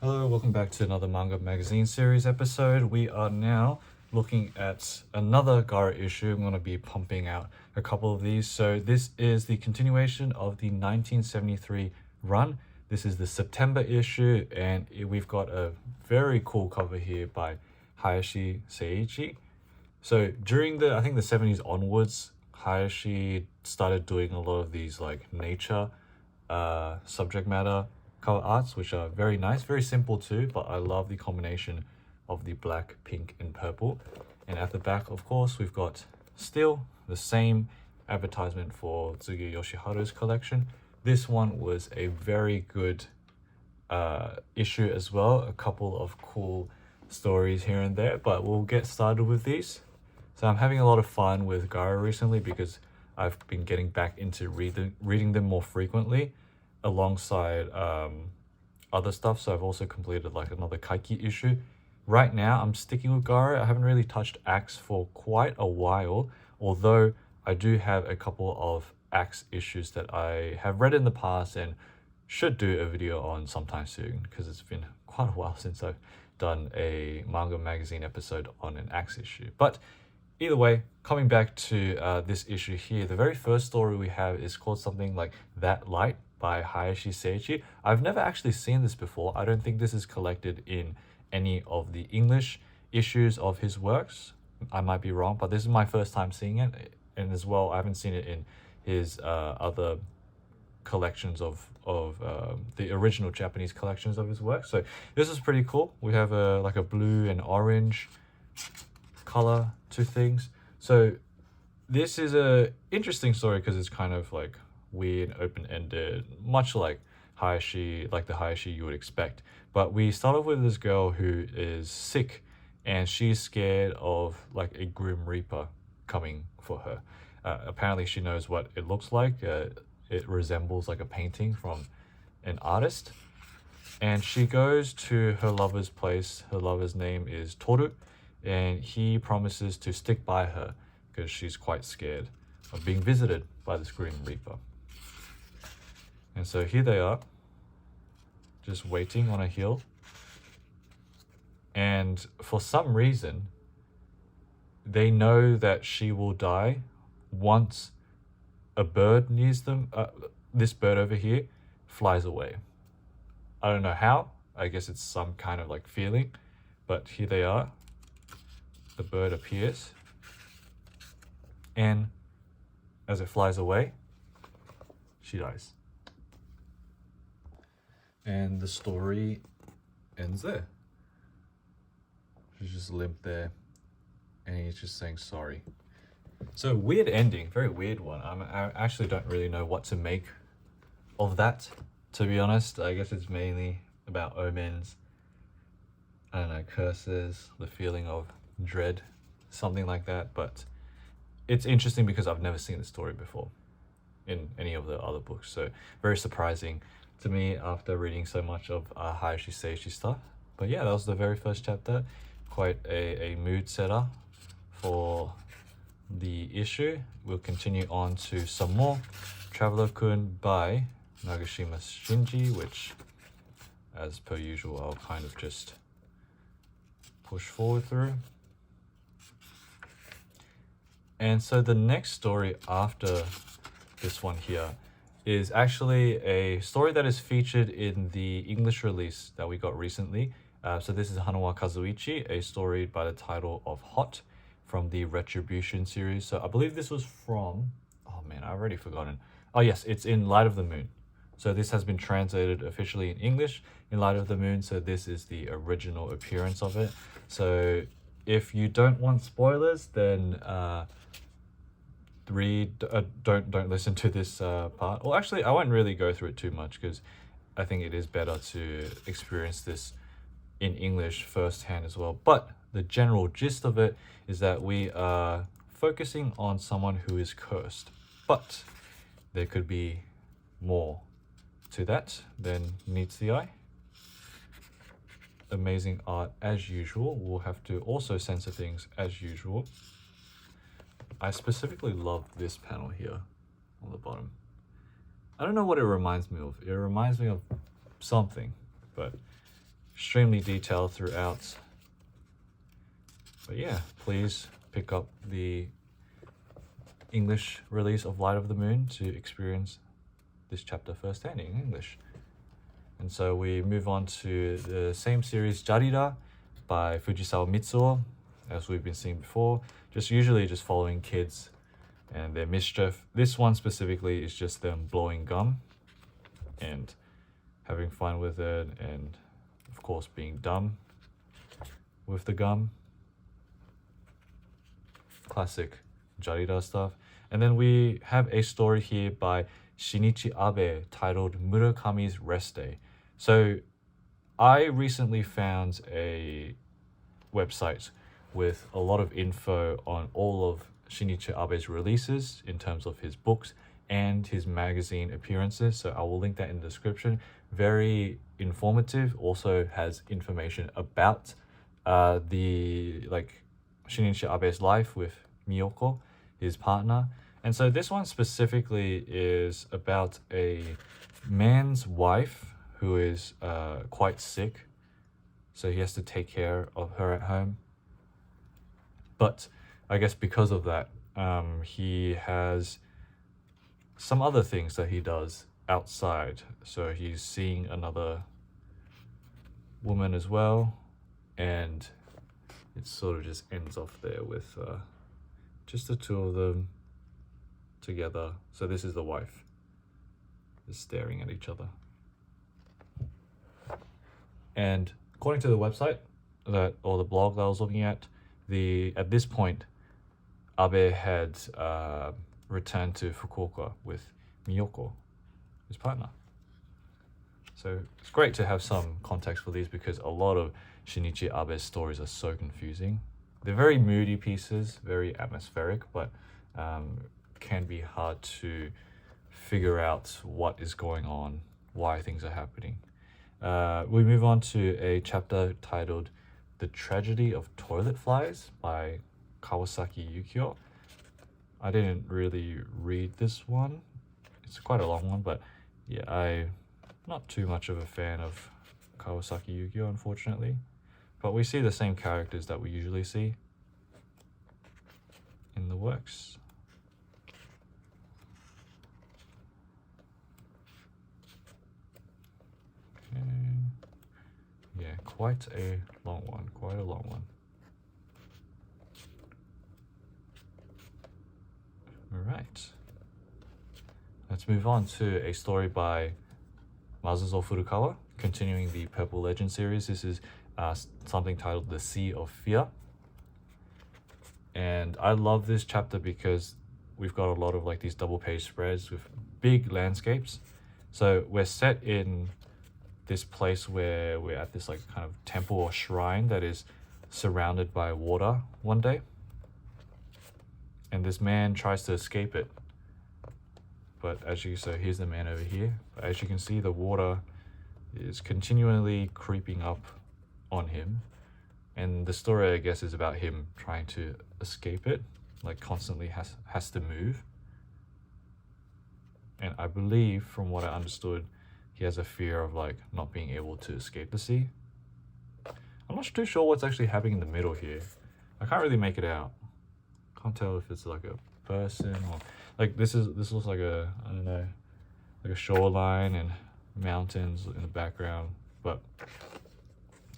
Hello, welcome back to another manga magazine series episode. We are now looking at another Garo issue. I'm going to be pumping out a couple of these. So this is the continuation of the 1973 run. This is the September issue, and we've got a very cool cover here by Hayashi Seiichi. So during the 70s onwards, Hayashi started doing a lot of these like nature subject matter cover arts, which are very nice, very simple too, but I love the combination of the black, pink, and purple. And at the back, of course, we've got still the same advertisement for Tsugi Yoshiharu's collection. This one was a very good issue as well, a couple of cool stories here and there, but we'll get started with these. So I'm having a lot of fun with Garo recently because I've been getting back into reading them more frequently alongside other stuff. So I've also completed like another Kaiki issue. Right now I'm sticking with Garo. I haven't really touched Axe for quite a while, although I do have a couple of Axe issues that I have read in the past and should do a video on sometime soon, because it's been quite a while since I've done a manga magazine episode on an Axe issue. But either way, coming back to this issue here, the very first story we have is called something like That Light by Hayashi Seiichi. I've never actually seen this before. I don't think this is collected in any of the English issues of his works. I might be wrong, but this is my first time seeing it. And as well, I haven't seen it in his other collections of the original Japanese collections of his work. So this is pretty cool. We have like a blue and orange color to things. So this is a interesting story because it's kind of like weird, open-ended, much like Hayashi, like the Hayashi you would expect. But we start off with this girl who is sick, and she's scared of like a Grim Reaper coming for her. Apparently she knows what it looks like. It resembles like a painting from an artist. And she goes to her lover's place. Her lover's name is Toru, and he promises to stick by her because she's quite scared of being visited by this Grim Reaper. And so here they are, just waiting on a hill. And for some reason, they know that she will die once a bird nears them. This bird over here flies away. I don't know how. I guess it's some kind of like feeling. But here they are. The bird appears. And as it flies away, she dies. And the story ends there. She's just limp there, and he's just saying sorry. So weird ending, very weird one. I actually don't really know what to make of that, to be honest. I guess it's mainly about omens, I don't know, curses, the feeling of dread, something like that. But it's interesting because I've never seen the story before in any of the other books. So very surprising to me after reading so much of Hayashi Seiichi stuff. But yeah, that was the very first chapter. Quite a mood setter for the issue. We'll continue on to some more. Traveler-kun by Nagashima Shinji, which as per usual I'll kind of just push forward through. And so the next story after this one here is actually a story that is featured in the English release that we got recently. So this is Hanawa Kazuichi, a story by the title of Hot from the Retribution series. So I believe this was from, oh man, I've already forgotten. Oh yes, it's in Light of the Moon. So this has been translated officially in English in Light of the Moon. So this is the original appearance of it. So if you don't want spoilers, then don't listen to this part. Well, actually, I won't really go through it too much because I think it is better to experience this in English firsthand as well. But the general gist of it is that we are focusing on someone who is cursed, but there could be more to that than meets the eye. Amazing art as usual. We'll have to also censor things as usual. I specifically love this panel here on the bottom. I don't know what it reminds me of. It reminds me of something, but extremely detailed throughout. But yeah, please pick up the English release of Light of the Moon to experience this chapter firsthand in English. And so we move on to the same series, Jarira, by Fujisawa Mitsuo, as we've been seeing before. Usually just following kids and their mischief. This one specifically is just them blowing gum and having fun with it, and of course being dumb with the gum. Classic Jarira stuff. And then we have a story here by Shinichi Abe titled Murakami's Rest Day. So I recently found a website with a lot of info on all of Shinichi Abe's releases in terms of his books and his magazine appearances. So I will link that in the description. Very informative. Also has information about the Shinichi Abe's life with Miyoko, his partner. And so this one specifically is about a man's wife who is quite sick. So he has to take care of her at home. But I guess because of that, he has some other things that he does outside. So he's seeing another woman as well. And it sort of just ends off there with just the two of them together. So this is the wife, just staring at each other. And according to the website or the blog that I was looking at this point, Abe had returned to Fukuoka with Miyoko, his partner. So it's great to have some context for these because a lot of Shinichi Abe's stories are so confusing. They're very moody pieces, very atmospheric, but can be hard to figure out what is going on, why things are happening. We move on to a chapter titled The Tragedy of Toilet Flies by Kawasaki Yukio. I didn't really read this one. It's quite a long one, but yeah, I'm not too much of a fan of Kawasaki Yukio, unfortunately. But we see the same characters that we usually see in the works. Okay. Yeah, quite a long one. All right. Let's move on to a story by Masuzou Furukawa, continuing the Purple Legend series. This is something titled The Sea of Fear. And I love this chapter because we've got a lot of these double page spreads with big landscapes. So we're set in this place where we're at this kind of temple or shrine that is surrounded by water one day. And this man tries to escape it. But here's the man over here. But as you can see, the water is continually creeping up on him. And the story, I guess, is about him trying to escape it, constantly has to move. And I believe, from what I understood, he has a fear of not being able to escape the sea. I'm not too sure what's actually happening in the middle here. I can't really make it out. Can't tell if it's a person or this looks like a, I don't know, a shoreline and mountains in the background, but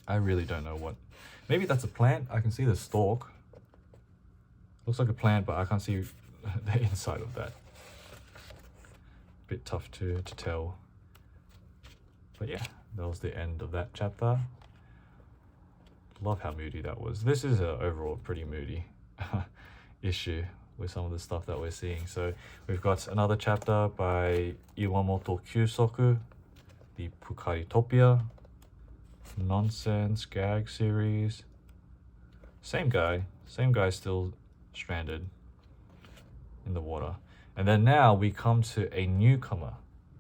I really don't know what. Maybe that's a plant. I can see the stalk. Looks like a plant, but I can't see the inside of that. Bit tough to tell. But yeah, that was the end of that chapter. Love how moody that was. This is an overall pretty moody issue with some of the stuff that we're seeing. So we've got another chapter by Iwamoto Kyuusoku, the Pukaritopia nonsense gag series. Same guy still stranded in the water. And then now we come to a newcomer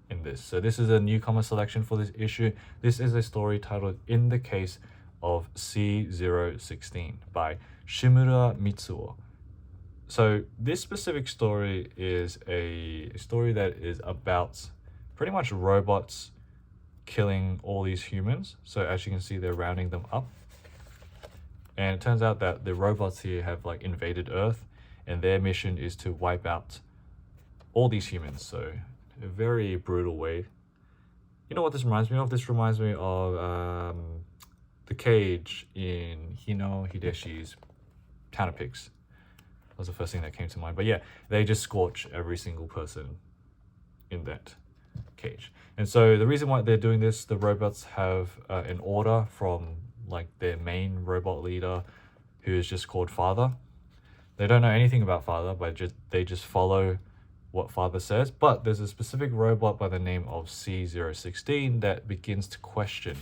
in this. So this is a newcomer selection for this issue. This is a story titled In the Case of C016 by Shimura Mitsuo. So this specific story is a story that is about pretty much robots killing all these humans. So as you can see, they're rounding them up. And it turns out that the robots here have like invaded Earth, and their mission is to wipe out all these humans. So a very brutal way. You know what this reminds me of? This reminds me of the cage in Hino Hideshi's Town of Pigs. That was the first thing that came to mind. But yeah, they just scorch every single person in that cage. And so the reason why they're doing this, the robots have an order from like their main robot leader, who is just called Father. They don't know anything about Father, but they just follow what Father says. But there's a specific robot by the name of C016 that begins to question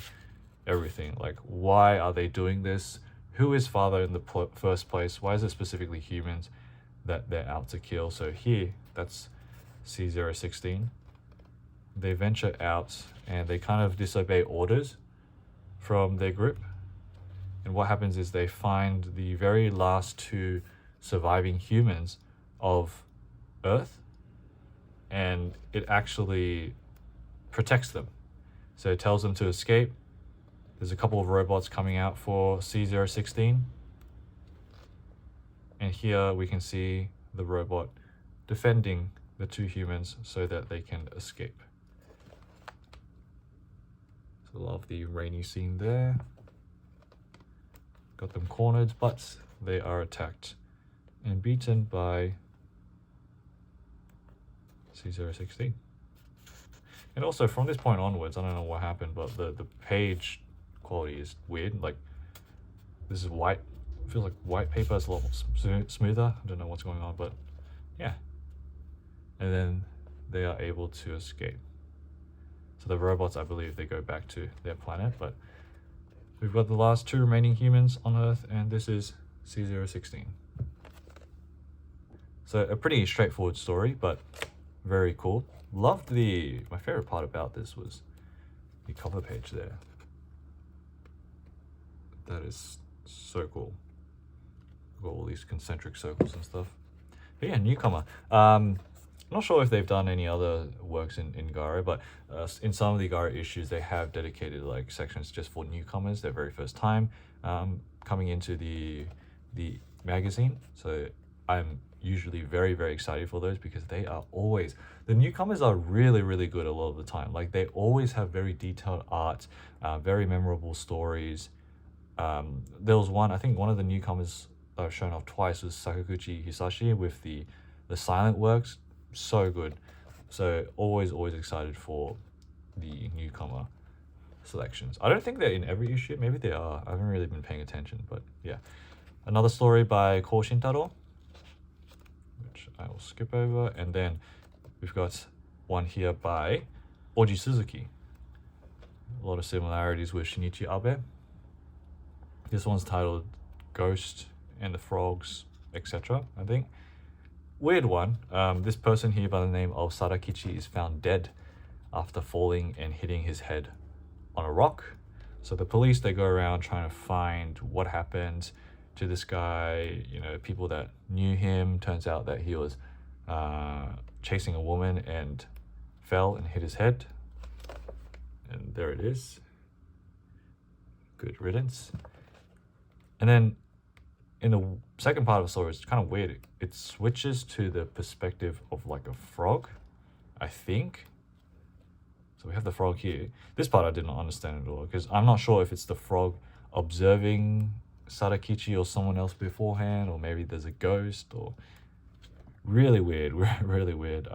everything. Like, why are they doing this? Who is Father in the first place? Why is it specifically humans that they're out to kill? So here, that's C016. They venture out and they kind of disobey orders from their group. And what happens is they find the very last two surviving humans of Earth, and it actually protects them. So it tells them to escape. There's a couple of robots coming out for C016. And here we can see the robot defending the two humans so that they can escape. So I love the rainy scene there. Got them cornered, but they are attacked and beaten by C016. And also from this point onwards, I don't know what happened, but the page quality is weird. Like, this is white. It feels like white paper is a lot smoother. I don't know what's going on, but yeah. And then they are able to escape. So the robots, I believe, they go back to their planet, but we've got the last two remaining humans on Earth, and this is C016. So a pretty straightforward story, but very cool. Loved my favorite part about this was the cover page there. That is so cool. Got all these concentric circles and stuff. But yeah, newcomer. I'm not sure if they've done any other works in Garo, but in some of the Garo issues, they have dedicated like sections just for newcomers, their very first time coming into the magazine. So I'm usually very, very excited for those because they are always, the newcomers are really, really good a lot of the time. Like, they always have very detailed art, very memorable stories. There was one, I think one of the newcomers that I've shown off twice was Sakaguchi Hisashi with the silent works. So good. So always excited for the newcomer selections. I don't think they're in every issue. Maybe they are. I haven't really been paying attention, but yeah. Another story by Kou Shintaro, which I will skip over. And then we've got one here by Oji Suzuki. A lot of similarities with Shinichi Abe. This one's titled Ghost and the Frogs, etc., I think. Weird one. This person here by the name of Sadakichi is found dead after falling and hitting his head on a rock. So the police, they go around trying to find what happened to this guy. You know, people that knew him. Turns out that he was chasing a woman and fell and hit his head. And there it is. Good riddance. And then in the second part of the story, it's kind of weird. It switches to the perspective of like a frog, I think. So we have the frog here. This part I did not understand at all, because I'm not sure if it's the frog observing Sadakichi or someone else beforehand, or maybe there's a ghost, or really weird, really weird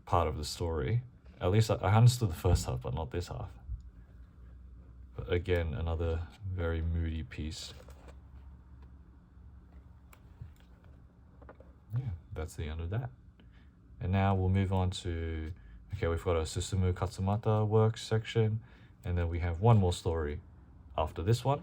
part of the story. At least I understood the first half, but not this half. But again, another very moody piece. Yeah, that's the end of that. And now we'll move on to, okay, we've got a Susumu Katsumata Works section, and then we have one more story after this one.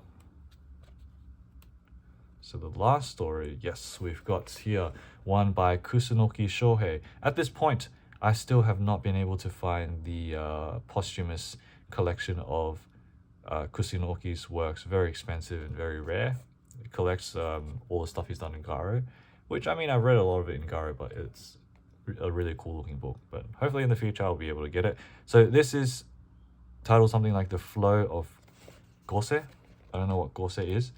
So the last story, yes, we've got here one by Kusunoki Shouhei. At this point, I still have not been able to find the posthumous collection of Kusunoki's works. Very expensive and very rare. It collects all the stuff he's done in Garo, which, I mean, I've read a lot of it in Garo, but it's a really cool looking book, but hopefully in the future I'll be able to get it. So this is titled something like The Flow of Gose. I don't know what Gose is,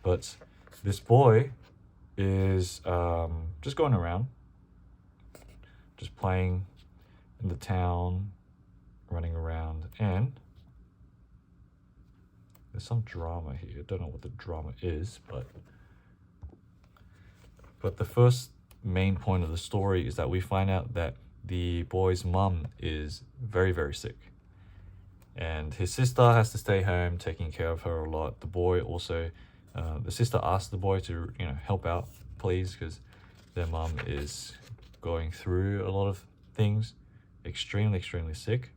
but this boy is just going around, just playing in the town, running around, and there's some drama here. I don't know what the drama is, but the first main point of the story is that we find out that the boy's mum is very, very sick. And his sister has to stay home taking care of her a lot. The boy also, the sister asked the boy to, help out, please, because their mum is going through a lot of things, extremely, extremely sick.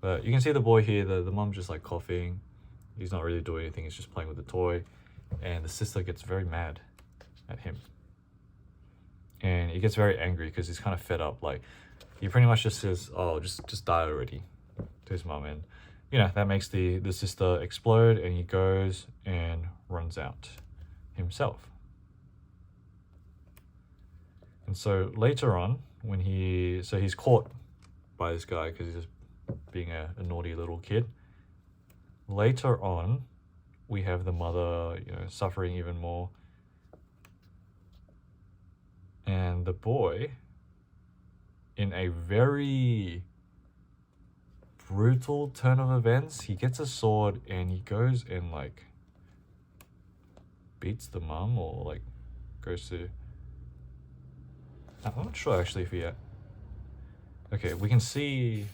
But you can see the boy here, the mum's just like coughing. He's not really doing anything, he's just playing with the toy. And the sister gets very mad at him. And he gets very angry because he's kind of fed up. Like, he pretty much just says, oh, just die already, to his mum. And, that makes the sister explode, and he goes and runs out himself. And so later on, when he's caught by this guy because he's just being a naughty little kid. Later on, we have the mother, suffering even more. And the boy, in a very brutal turn of events, he gets a sword and he goes and beats the mum, or goes to... I'm not sure actually if he... Okay, we can see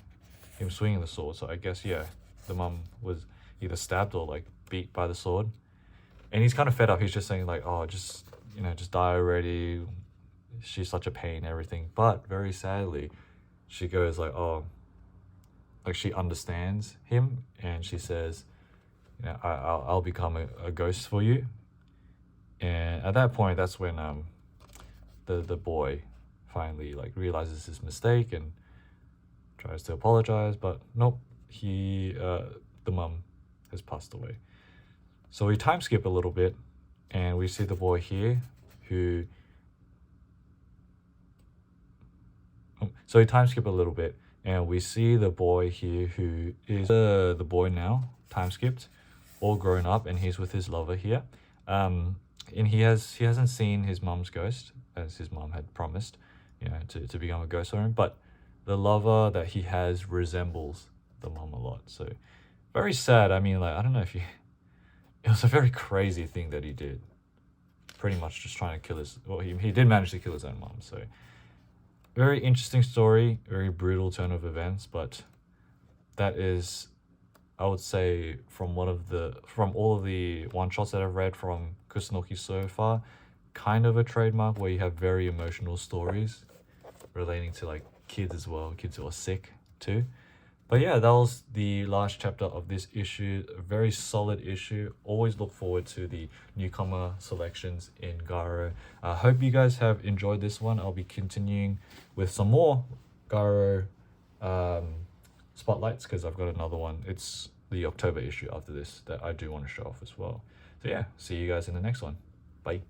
him swinging the sword, so I guess, yeah, the mum was either stabbed or beat by the sword. And he's kind of fed up. He's just saying oh, just die already. She's such a pain, everything. But very sadly, she goes she understands him, and she says, I'll become a ghost for you. And at that point, that's when the boy finally realizes his mistake and tries to apologize, but nope, the mum has passed away. So we time skip a little bit, and we see the boy here who... So we time skip a little bit, and we see the boy here who is the boy now, time skipped, all grown up, and he's with his lover here. And he hasn't seen his mum's ghost, as his mum had promised, to become a ghost for him, but the lover that he has resembles the mum a lot. So very sad. I mean, I don't know if it was a very crazy thing that he did. Pretty much just trying to kill he did manage to kill his own mum. So very interesting story, very brutal turn of events, but that is, I would say, from all of the one-shots that I've read from Kusunoki so far, kind of a trademark where you have very emotional stories relating to kids as well, kids who are sick too. But yeah, that was the last chapter of this issue. A very solid issue. Always look forward to the newcomer selections in Garo. I hope you guys have enjoyed this one. I'll be continuing with some more Garo spotlights, because I've got another one. It's the October issue after this that I do want to show off as well. So yeah, see you guys in the next one. Bye.